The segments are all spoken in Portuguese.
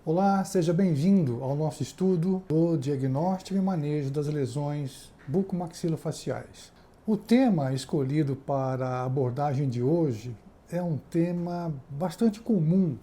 Olá, seja bem-vindo ao nosso estudo do diagnóstico e manejo das lesões bucomaxilofaciais. O tema escolhido para a abordagem de hoje é um tema bastante comum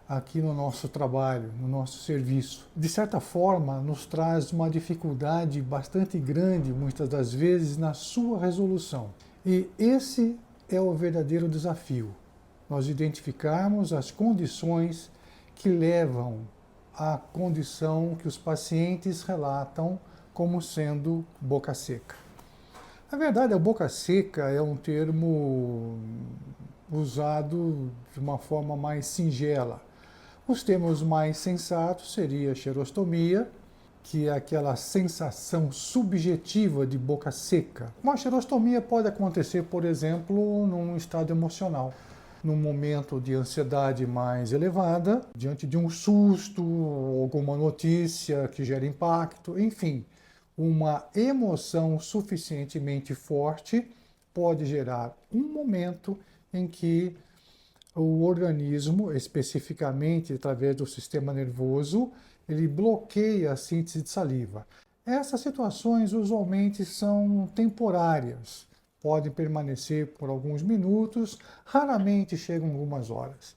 aqui no nosso trabalho, no nosso serviço. De certa forma, nos traz uma dificuldade bastante grande, muitas das vezes, na sua resolução. E esse é o verdadeiro desafio. Nós identificarmos as condições que levam à condição que os pacientes relatam como sendo boca seca. Na verdade, a boca seca é um termo usado de uma forma mais singela. Os termos mais sensatos seria xerostomia, que é aquela sensação subjetiva de boca seca. Uma xerostomia pode acontecer, por exemplo, num estado emocional, num momento de ansiedade mais elevada, diante de um susto, alguma notícia que gera impacto, enfim, uma emoção suficientemente forte pode gerar um momento em que o organismo, especificamente através do sistema nervoso, ele bloqueia a síntese de saliva. Essas situações usualmente são temporárias, podem permanecer por alguns minutos, raramente chegam algumas horas.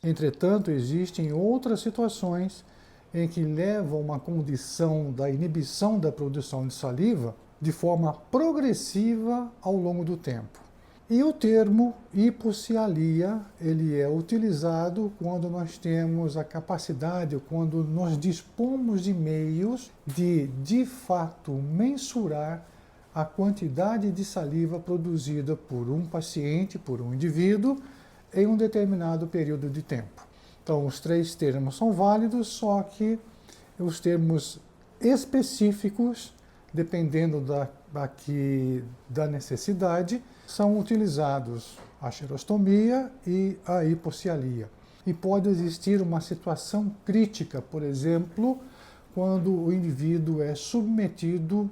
Entretanto, existem outras situações em que levam a uma condição da inibição da produção de saliva de forma progressiva ao longo do tempo. E o termo hipocialia, ele é utilizado quando nós temos a capacidade, quando nós dispomos de meios de fato, mensurar a quantidade de saliva produzida por um paciente, por um indivíduo, em um determinado período de tempo. Então, os três termos são válidos, só que os termos específicos, dependendo da necessidade, são utilizados a xerostomia e a hipocialia. E pode existir uma situação crítica, por exemplo, quando o indivíduo é submetido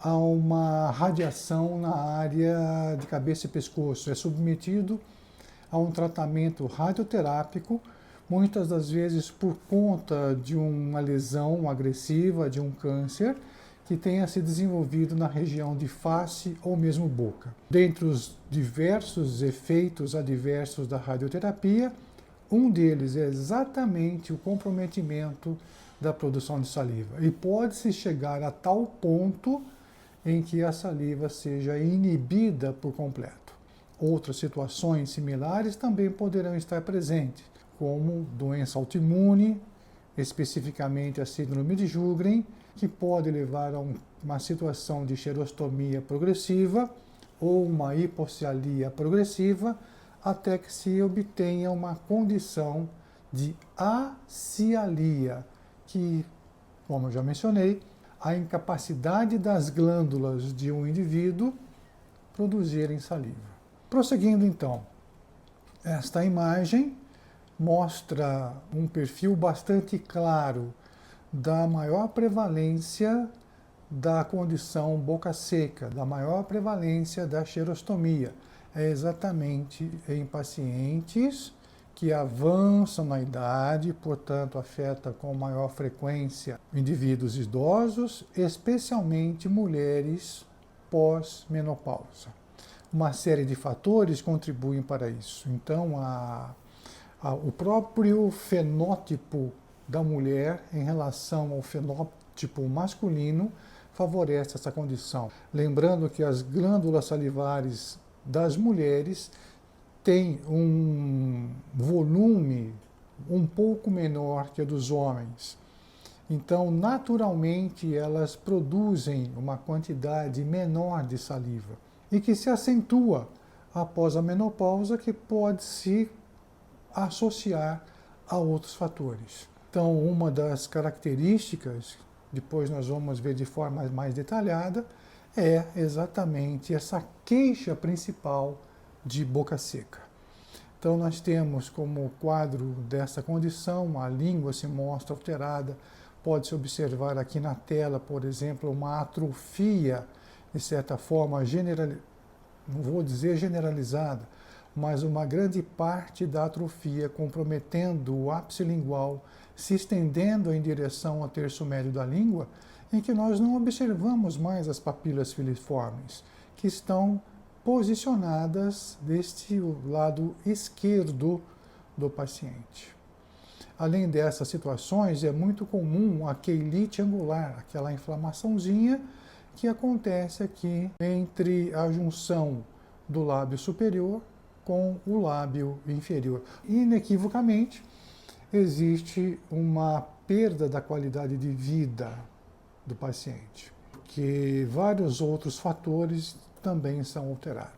a uma radiação na área de cabeça e pescoço, é submetido a um tratamento radioterápico, muitas das vezes por conta de uma lesão agressiva, de um câncer, que tenha se desenvolvido na região de face ou mesmo boca. Dentre os diversos efeitos adversos da radioterapia, um deles é exatamente o comprometimento da produção de saliva. E pode-se chegar a tal ponto em que a saliva seja inibida por completo. Outras situações similares também poderão estar presentes, como doença autoimune, especificamente a síndrome de Sjögren, que pode levar a uma situação de xerostomia progressiva ou uma hipocialia progressiva, até que se obtenha uma condição de acialia, que, como eu já mencionei, a incapacidade das glândulas de um indivíduo produzirem saliva. Prosseguindo então, esta imagem mostra um perfil bastante claro da maior prevalência da condição boca seca, da maior prevalência da xerostomia. É exatamente em pacientes que avançam na idade, portanto, afeta com maior frequência indivíduos idosos, especialmente mulheres pós-menopausa. Uma série de fatores contribuem para isso. Então, o próprio fenótipo da mulher em relação ao fenótipo masculino favorece essa condição. Lembrando que as glândulas salivares das mulheres têm um volume um pouco menor que a dos homens. Então, naturalmente, elas produzem uma quantidade menor de saliva e que se acentua após a menopausa, que pode se associar a outros fatores. Então, uma das características, depois nós vamos ver de forma mais detalhada, é exatamente essa queixa principal de boca seca. Então, nós temos como quadro dessa condição, a língua se mostra alterada, pode-se observar aqui na tela, por exemplo, uma atrofia, de certa forma, não vou dizer generalizada, mas uma grande parte da atrofia comprometendo o ápice lingual se estendendo em direção ao terço médio da língua, em que nós não observamos mais as papilas filiformes, que estão posicionadas deste lado esquerdo do paciente. Além dessas situações, é muito comum a queilite angular, aquela inflamaçãozinha que acontece aqui entre a junção do lábio superior com o lábio inferior. Inequivocamente, existe uma perda da qualidade de vida do paciente, porque vários outros fatores também são alterados.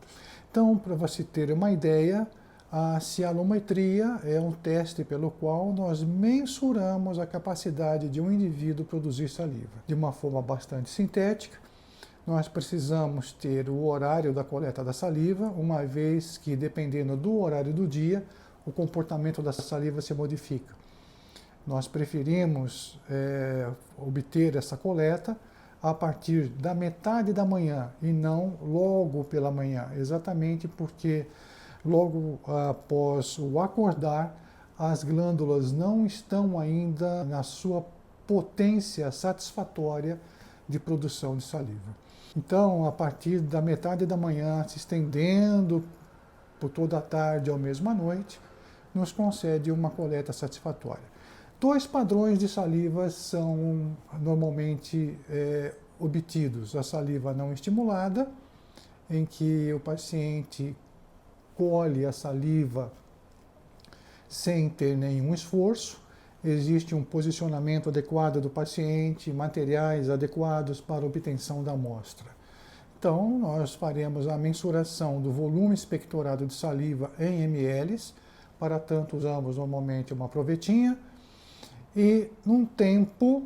Então, para você ter uma ideia, a cialometria é um teste pelo qual nós mensuramos a capacidade de um indivíduo produzir saliva. De uma forma bastante sintética, nós precisamos ter o horário da coleta da saliva, uma vez que, dependendo do horário do dia, o comportamento da saliva se modifica. Nós preferimos obter essa coleta a partir da metade da manhã e não logo pela manhã, exatamente porque logo após o acordar, as glândulas não estão ainda na sua potência satisfatória de produção de saliva. Então, a partir da metade da manhã, se estendendo por toda a tarde ou mesmo à noite, nos concede uma coleta satisfatória. 2 padrões de saliva são normalmente obtidos. A saliva não estimulada, em que o paciente colhe a saliva sem ter nenhum esforço, existe um posicionamento adequado do paciente, materiais adequados para obtenção da amostra. Então, nós faremos a mensuração do volume expectorado de saliva em ml, para tanto usamos normalmente uma provetinha, e num tempo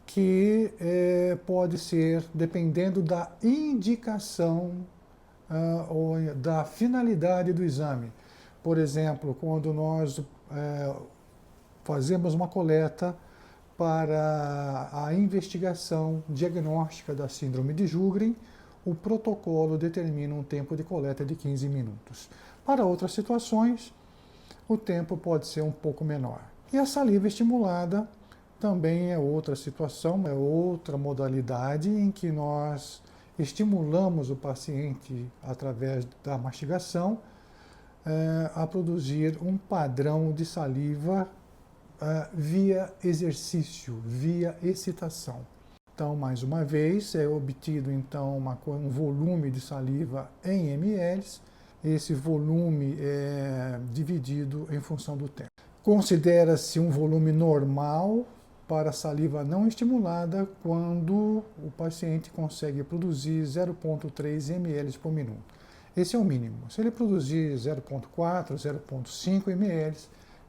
que pode ser, dependendo da indicação ou da finalidade do exame. Por exemplo, quando nós fazemos uma coleta para a investigação diagnóstica da síndrome de Sjögren, o protocolo determina um tempo de coleta de 15 minutos. Para outras situações, o tempo pode ser um pouco menor. E a saliva estimulada também é outra situação, é outra modalidade em que nós estimulamos o paciente, através da mastigação, a produzir um padrão de saliva via exercício, via excitação. Então, mais uma vez, é obtido então um volume de saliva em ml. Esse volume é dividido em função do tempo. Considera-se um volume normal para a saliva não estimulada quando o paciente consegue produzir 0,3 ml por minuto. Esse é o mínimo. Se ele produzir 0,4, 0,5 ml,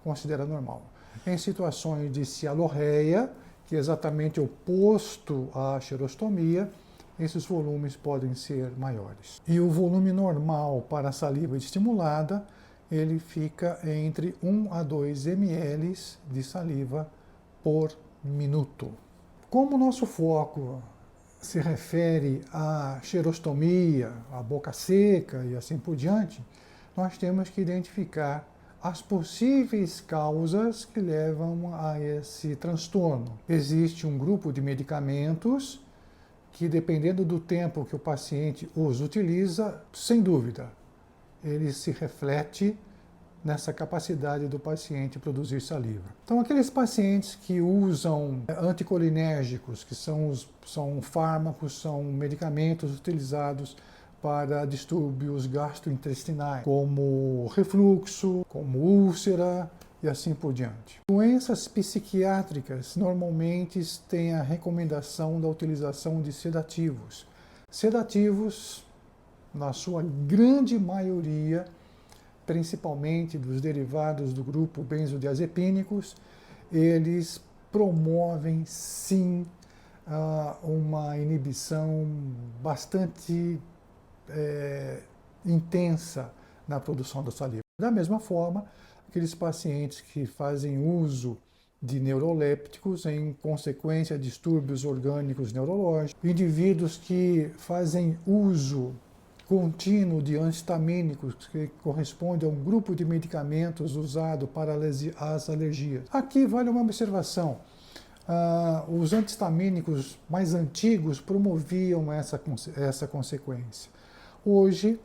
considera normal. Em situações de cialorreia, que é exatamente oposto à xerostomia, esses volumes podem ser maiores. E o volume normal para a saliva estimulada, ele fica entre 1 a 2 ml de saliva por minuto. Como o nosso foco se refere à xerostomia, à boca seca e assim por diante, nós temos que identificar as possíveis causas que levam a esse transtorno. Existe um grupo de medicamentos que, dependendo do tempo que o paciente os utiliza, sem dúvida, ele se reflete nessa capacidade do paciente produzir saliva. Então, aqueles pacientes que usam anticolinérgicos, que são fármacos, são medicamentos utilizados para distúrbios gastrointestinais, como refluxo, como úlcera e assim por diante. Doenças psiquiátricas normalmente têm a recomendação da utilização de sedativos. Sedativos, na sua grande maioria, principalmente dos derivados do grupo benzodiazepínicos, eles promovem, sim, uma inibição bastante intensa na produção da saliva. Da mesma forma, aqueles pacientes que fazem uso de neurolépticos em consequência de distúrbios orgânicos neurológicos, indivíduos que fazem uso contínuo de antihistamínicos, que corresponde a um grupo de medicamentos usado para as alergias. Aqui vale uma observação. Os antihistamínicos mais antigos promoviam essa consequência. Hoje,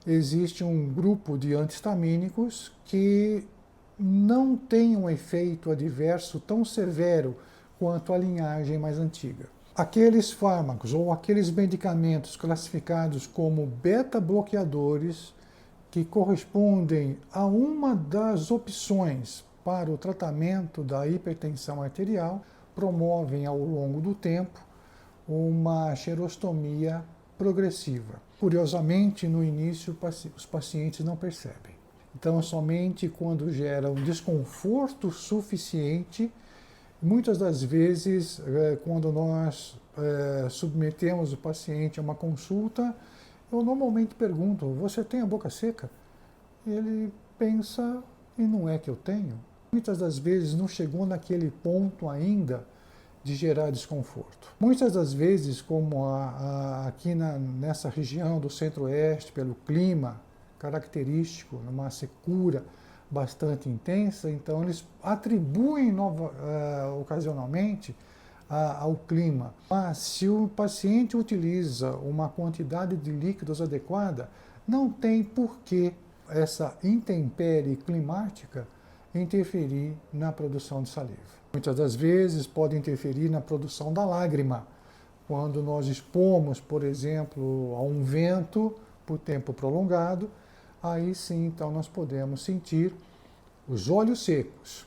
existe um grupo de antihistamínicos que não tem um efeito adverso tão severo quanto a linhagem mais antiga. Aqueles fármacos ou aqueles medicamentos classificados como beta-bloqueadores, que correspondem a uma das opções para o tratamento da hipertensão arterial, promovem ao longo do tempo uma xerostomia progressiva. Curiosamente, no início, os pacientes não percebem. Então, somente quando gera um desconforto suficiente, muitas das vezes, quando nós submetemos o paciente a uma consulta, eu normalmente pergunto: você tem a boca seca? Ele pensa, e não é que eu tenho? Muitas das vezes não chegou naquele ponto ainda de gerar desconforto. Muitas das vezes, como aqui nessa região do centro-oeste, pelo clima característico, numa secura bastante intensa, então eles atribuem ocasionalmente ao clima. Mas se o paciente utiliza uma quantidade de líquidos adequada, não tem por que essa intempérie climática interferir na produção de saliva. Muitas das vezes pode interferir na produção da lágrima, quando nós expomos, por exemplo, a um vento por tempo prolongado, aí sim, então, nós podemos sentir os olhos secos.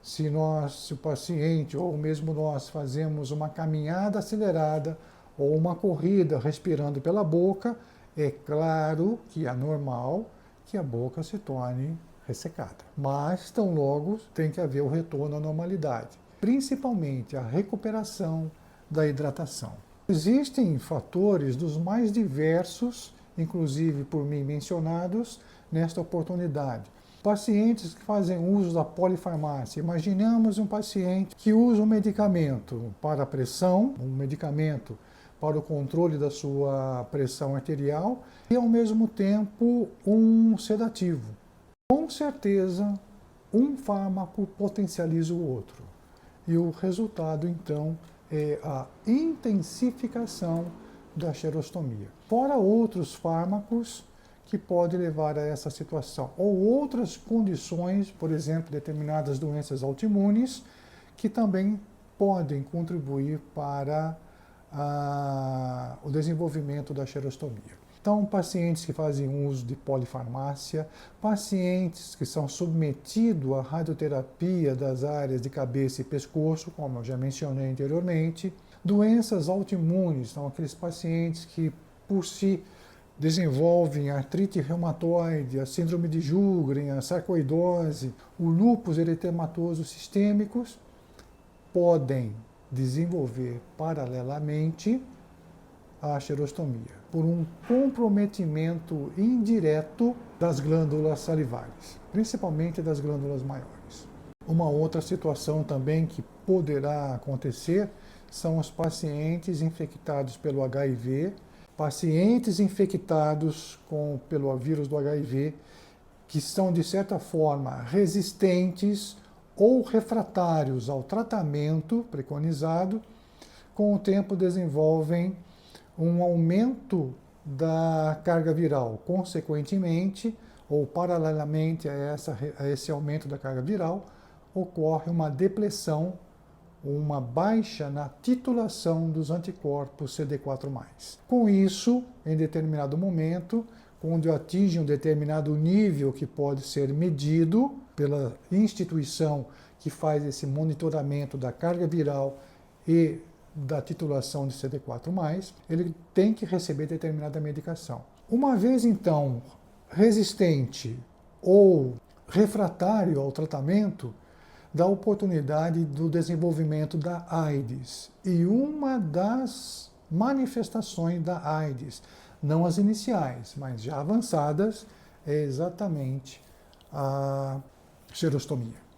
Se o paciente ou mesmo nós fazemos uma caminhada acelerada ou uma corrida respirando pela boca, é claro que é normal que a boca se torne ressecada. Mas, tão logo, tem que haver o retorno à normalidade, principalmente a recuperação da hidratação. Existem fatores dos mais diversos, inclusive por mim mencionados, nesta oportunidade. Pacientes que fazem uso da polifarmácia. Imaginamos um paciente que usa um medicamento para a pressão, um medicamento para o controle da sua pressão arterial e, ao mesmo tempo, um sedativo. Com certeza, um fármaco potencializa o outro. E o resultado, então, é a intensificação da xerostomia. Fora outros fármacos que podem levar a essa situação. Ou outras condições, por exemplo, determinadas doenças autoimunes, que também podem contribuir para o desenvolvimento da xerostomia. Então, pacientes que fazem uso de polifarmácia, pacientes que são submetidos à radioterapia das áreas de cabeça e pescoço, como eu já mencionei anteriormente, doenças autoimunes, são aqueles pacientes que, por si, desenvolvem a artrite reumatoide, a síndrome de Sjögren, a sarcoidose, o lúpus eritematoso sistêmicos, podem desenvolver paralelamente a xerostomia, por um comprometimento indireto das glândulas salivares, principalmente das glândulas maiores. Uma outra situação também que poderá acontecer são os pacientes infectados pelo HIV, pacientes infectados pelo vírus do HIV, que são, de certa forma, resistentes ou refratários ao tratamento preconizado, com o tempo desenvolvem um aumento da carga viral. Consequentemente, ou paralelamente a esse aumento da carga viral, ocorre uma depressão, uma baixa na titulação dos anticorpos CD4+. Com isso, em determinado momento, quando atinge um determinado nível que pode ser medido pela instituição que faz esse monitoramento da carga viral e da titulação de CD4+, ele tem que receber determinada medicação. Uma vez, então, resistente ou refratário ao tratamento, dá oportunidade do desenvolvimento da AIDS. E uma das manifestações da AIDS, não as iniciais, mas já avançadas, é exatamente a xerostomia.